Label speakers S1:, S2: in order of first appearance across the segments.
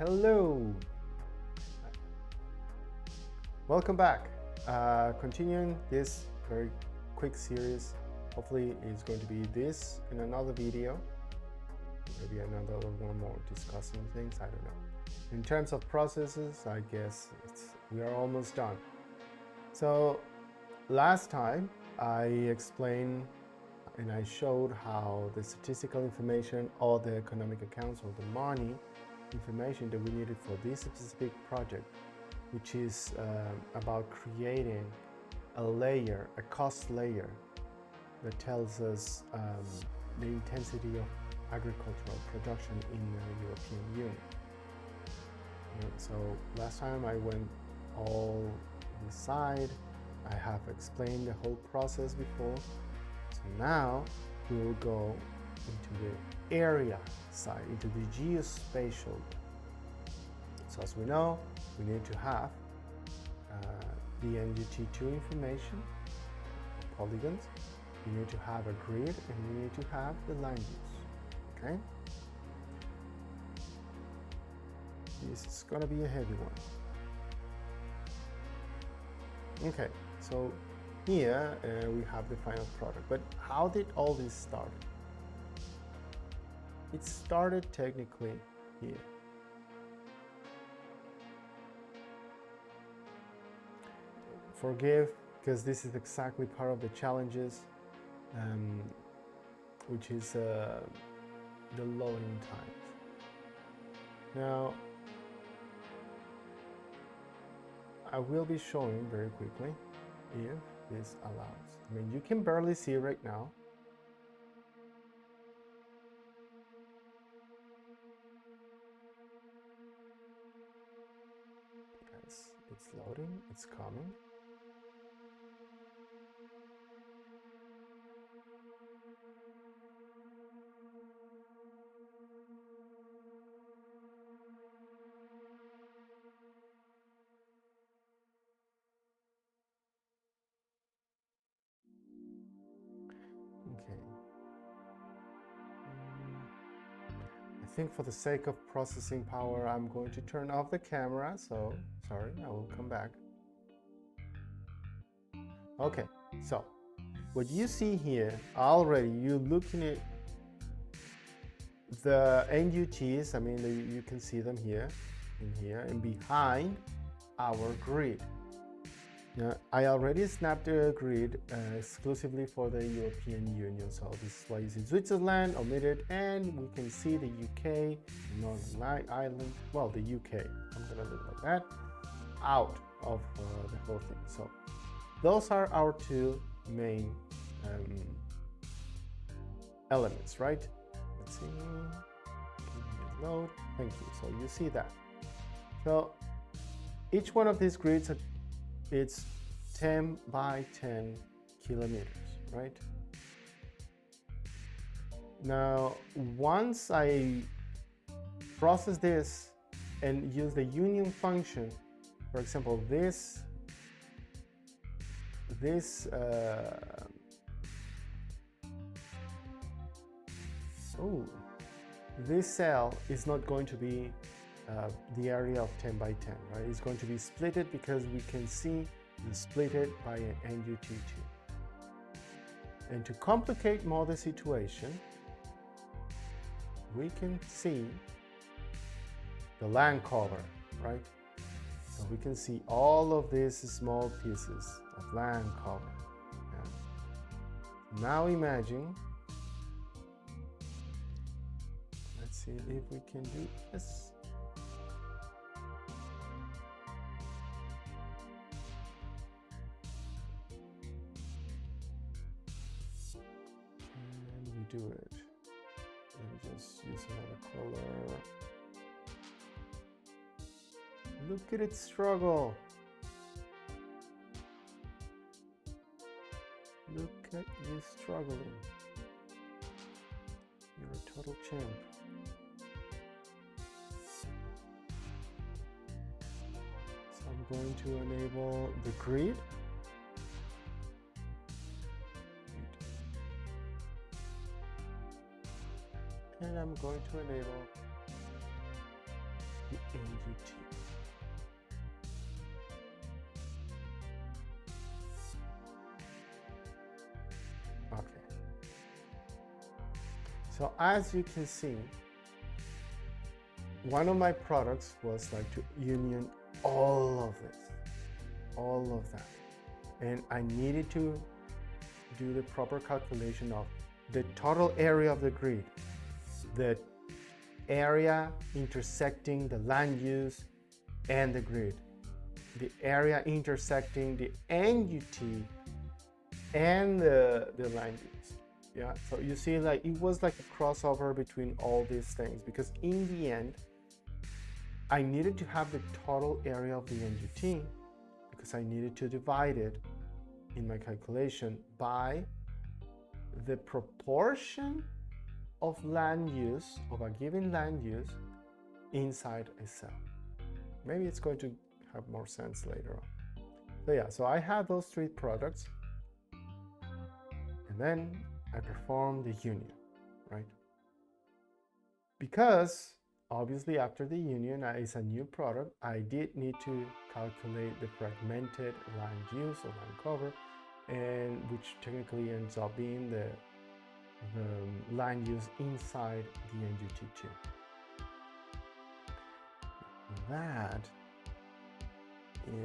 S1: Hello, welcome back. Continuing this very quick series. Hopefully it's going to be this in another video, maybe another one more discussing things, I don't know. In terms of processes, I guess we are almost done. So last time I explained and I showed how the statistical information or the economic accounts or the money information that we needed for this specific project, which is about creating a layer, a cost layer that tells us the intensity of agricultural production in the European Union. So last time I went all this side, I have explained the whole process before. So now we will go into the area side, into the geospatial. So as we know, we need to have the NUT2 information, polygons. We need to have a grid, and we need to have the land use. Okay? This is going to be a heavy one. Okay, so here we have the final product. But how did all this start? It started technically here. Forgive, because this is exactly part of the challenges, which is the loading times. Now, I will be showing very quickly if this allows. I mean, you can barely see right now. Guys, it's loading, it's coming. Okay. I think for the sake of processing power, I'm going to turn off the camera. So, sorry, I will come back. Okay, so what you see here already, you're looking at the NUTs. I mean, you can see them here, in here, and behind our grid. Now, I already snapped a grid exclusively for the European Union. So this is why you see Switzerland omitted, and we can see the UK, Northern Ireland, well, the UK, I'm gonna leave it like that, out of the whole thing. So those are our two main elements, right? Let's see, load, thank you. So you see that. So each one of these grids, it's 10 by 10 kilometers, right? Now, once I process this and use the union function, for example, this cell is not going to be the area of 10 by 10, right? It's going to be splitted because we can see we split it by an NUT2. And to complicate more the situation, we can see the land cover, right? So we can see all of these small pieces of land cover. Yeah. Now imagine, let's see if we can do this. Do it and just use another color. Look at it struggle. Look at you struggling. You're a total champ. So I'm going to enable the grid. And I'm going to enable the NUT. Okay. So as you can see, one of my products was like to union all of this, all of that. And I needed to do the proper calculation of the total area of the grid, the area intersecting the land use and the grid, the area intersecting the NUT and the land use. Yeah, so you see, like it was like a crossover between all these things, because in the end I needed to have the total area of the NUT, because I needed to divide it in my calculation by the proportion of land use, of a given land use inside a cell. Maybe it's going to have more sense later on. So yeah, so I had those three products, and then I performed the union, right? Because obviously after the union is a new product, I did need to calculate the fragmented land use or land cover, and which technically ends up being the land use inside the NUT2. That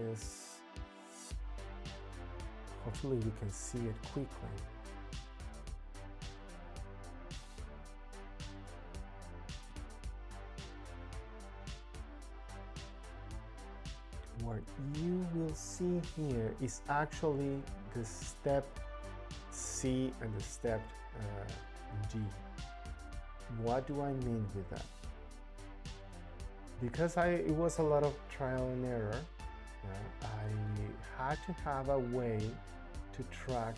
S1: is, hopefully we can see it quickly. What you will see here is actually the step C and the step D. What do I mean with that? Because it was a lot of trial and error, I had to have a way to track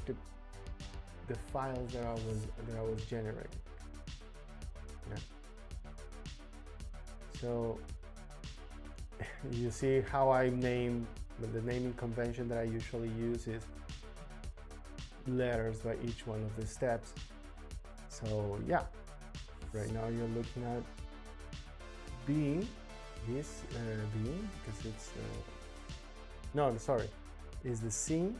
S1: the files that I was generating. Yeah. So you see how I name, the naming convention that I usually use is letters by each one of the steps. So yeah, right now you're looking at B, this B, because it's no, I'm sorry, is the C,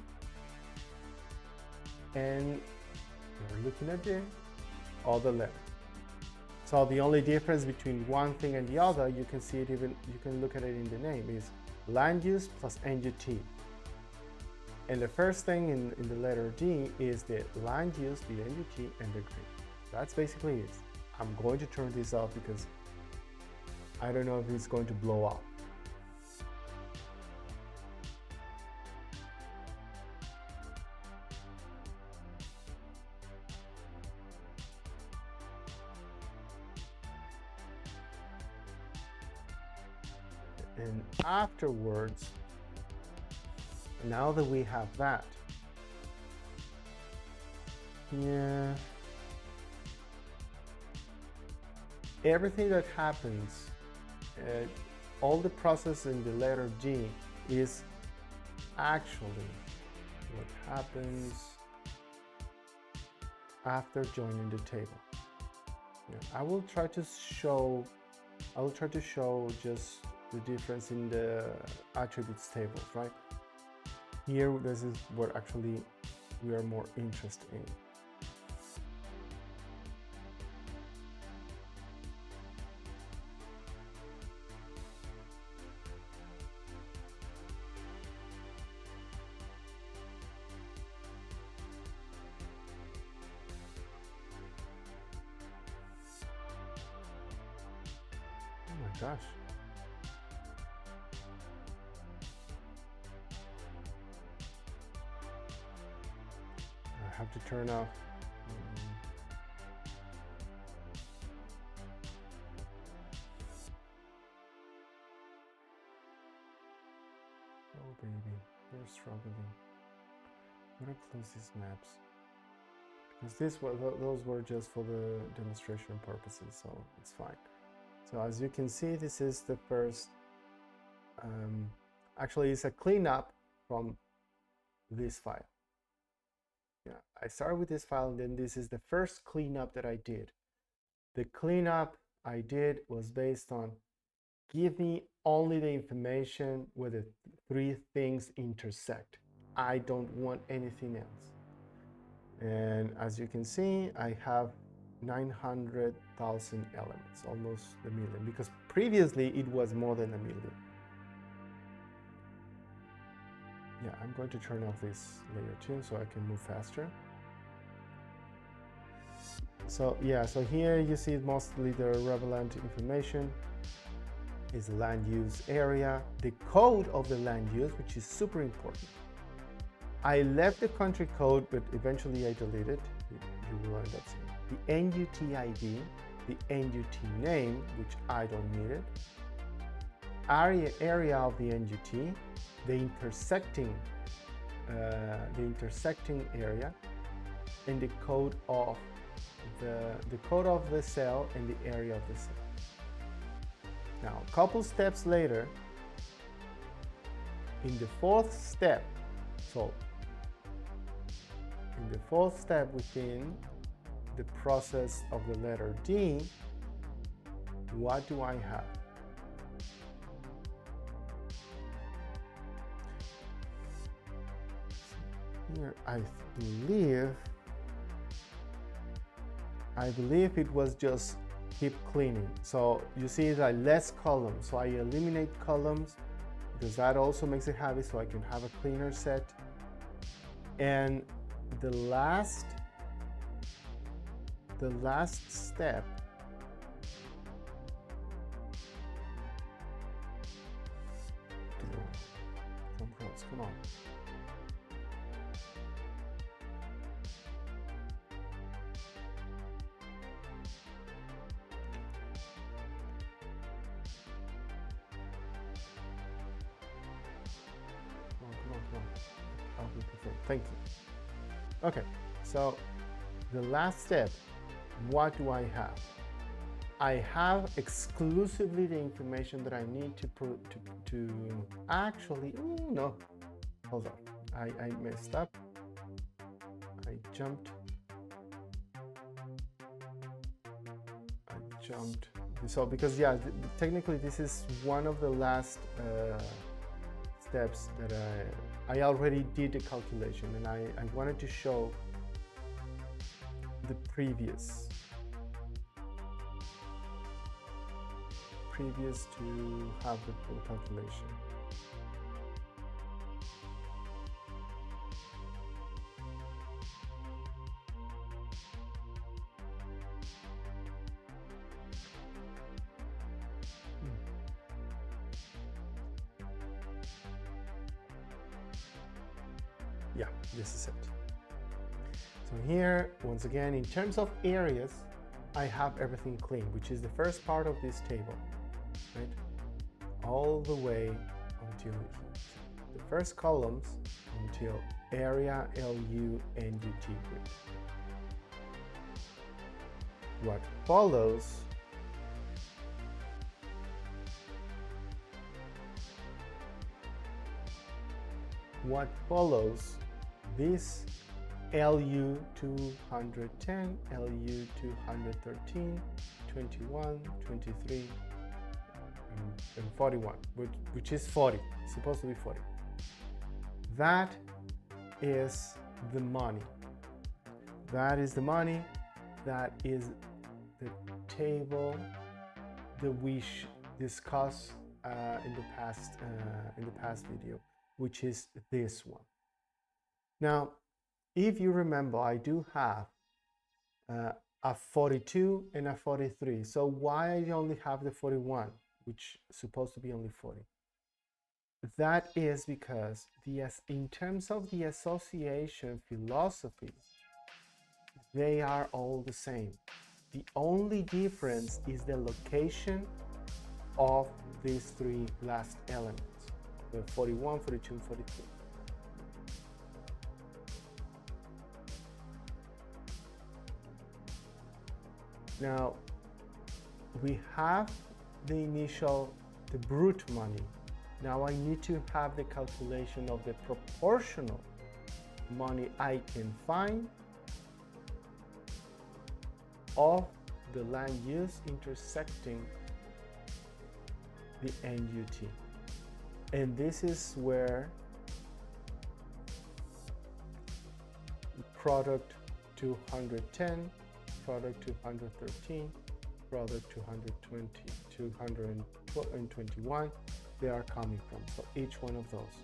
S1: and you're looking at all the letters. So the only difference between one thing and the other, you can see it even, you can look at it in the name, is land use plus NUT. And the first thing in the letter D is the land use, the NUT, and the grid. That's basically it. I'm going to turn this off because I don't know if it's going to blow up. And afterwards, now that we have that, yeah, everything that happens, all the process in the letter G is actually what happens after joining the table. Yeah, I will try to show just the difference in the attributes tables, right? Here, this is what actually we are more interested in. Oh my gosh. I have to turn off. Oh baby, you're struggling. I'm gonna close these maps because those were just for the demonstration purposes, so it's fine. So as you can see, this is the first. Actually, it's a cleanup from this file. Yeah, I started with this file, and then this is the first cleanup that I did. The cleanup I did was based on give me only the information where the three things intersect. I don't want anything else. And as you can see, I have 900,000 elements, almost a million, because previously it was more than a million. Yeah, I'm going to turn off this layer too so I can move faster. So yeah, so here you see mostly the relevant information is land use area, the code of the land use, which is super important. I left the country code, but eventually I deleted. You will end up seeing the NUT ID, the NUT name, which I don't need it, area of the NUT, the intersecting area, and the code of the cell and the area of the cell. Now, a couple steps later, in the fourth step, within the process of the letter D, what do I have? Here, I believe it was just keep cleaning. So you see that less columns. So I eliminate columns because that also makes it happy, so I can have a cleaner set. And the last step come on. Come on. Thank you. Okay, so the last step, what do I have? I have exclusively the information that I need to actually, no, hold on, I messed up. I jumped. So because yeah, technically this is one of the last steps that I already did the calculation, and I wanted to show the previous to have the full calculation. Yeah, this is it. So here, once again, in terms of areas, I have everything clean, which is the first part of this table, right? All the way until the first columns until area, LU, and UT grid. What follows this LU 210, LU 213, 21, 23, and 41, which is 40, it's supposed to be 40. That is the money. That is the money. That is the table that we discussed in the past video, which is this one. Now, if you remember, I do have a 42 and a 43. So why I only have the 41, which is supposed to be only 40? That is because in terms of the association philosophy, they are all the same. The only difference is the location of these three last elements, the 41, 42, and 43. Now, we have the brute money. Now I need to have the calculation of the proportional money I can find of the land use intersecting the NUT. And this is where product 210, product 213, product 220, 221, they are coming from. So each one of those.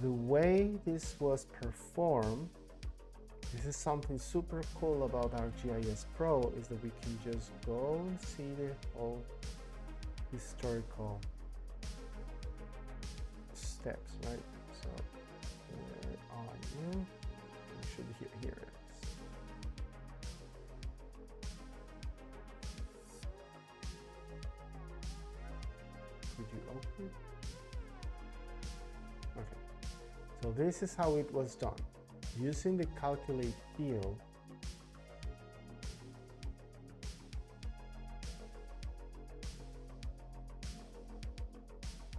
S1: The way this was performed, this is something super cool about ArcGIS Pro, is that we can just go and see the whole historical steps, right? So where are you? You should be here. Here it is. Could you open it? Okay. So this is how it was done. Using the calculate field,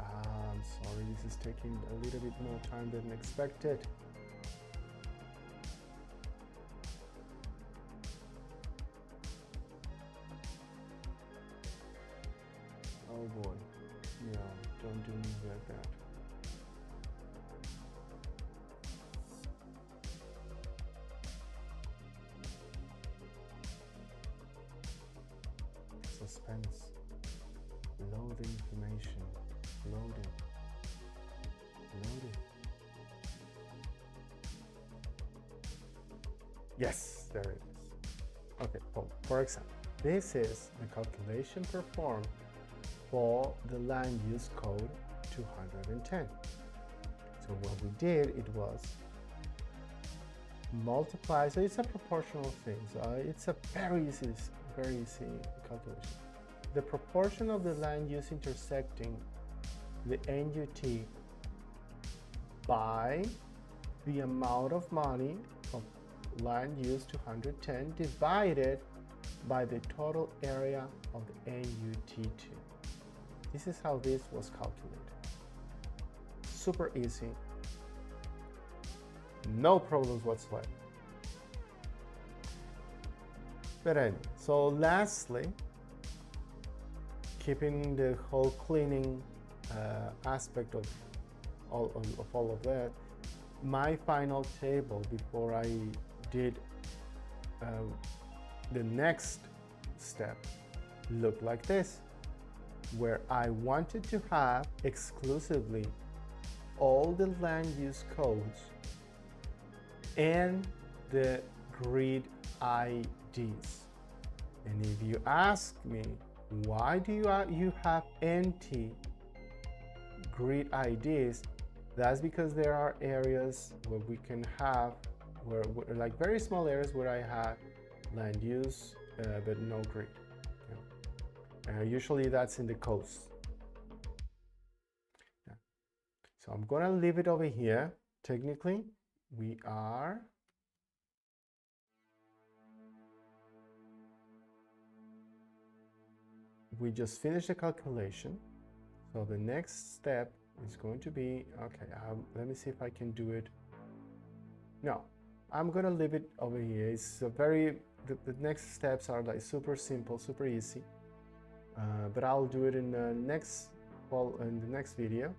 S1: I'm sorry, this is taking a little bit more time than expected. Oh boy, no, don't do me like that. Suspense. Load the information. Loading. Loading. Yes, there it is. Okay, well, for example, this is the calculation performed for the land use code 210. So what we did, it was multiply, so it's a proportional thing, so it's a very easy calculation. The proportion of the land use intersecting the NUT by the amount of money of land use 210 divided by the total area of the NUT2. This is how this was calculated. Super easy. No problems whatsoever. But anyway, so lastly, keeping the whole cleaning aspect of all of that, my final table before I did the next step looked like this, where I wanted to have exclusively all the land use codes and the grid IDs. And if you ask me, why do you have NT grid IDs? That's because there are areas where we can have, where like very small areas where I have land use but no grid. Usually that's in the coast. Yeah. So I'm gonna leave it over here. Technically, we just finished the calculation. So the next step is going to be, okay, let me see if I can do it. No, I'm gonna leave it over here. It's a the next steps are like super simple, super easy. But I'll do it in the next video,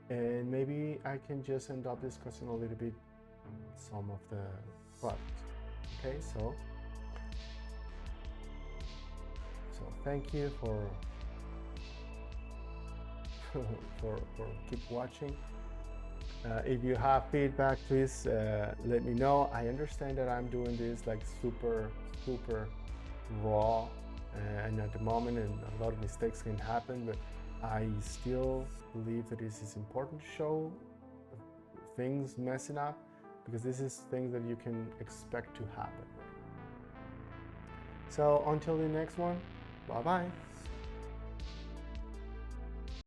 S1: and maybe I can just end up discussing a little bit some of the products. Okay, so thank you for keep watching. If you have feedback, please let me know. I understand that I'm doing this like super raw, and at the moment, and a lot of mistakes can happen, but I still believe that this is important to show things messing up, because this is things that you can expect to happen. So until the next one, bye bye.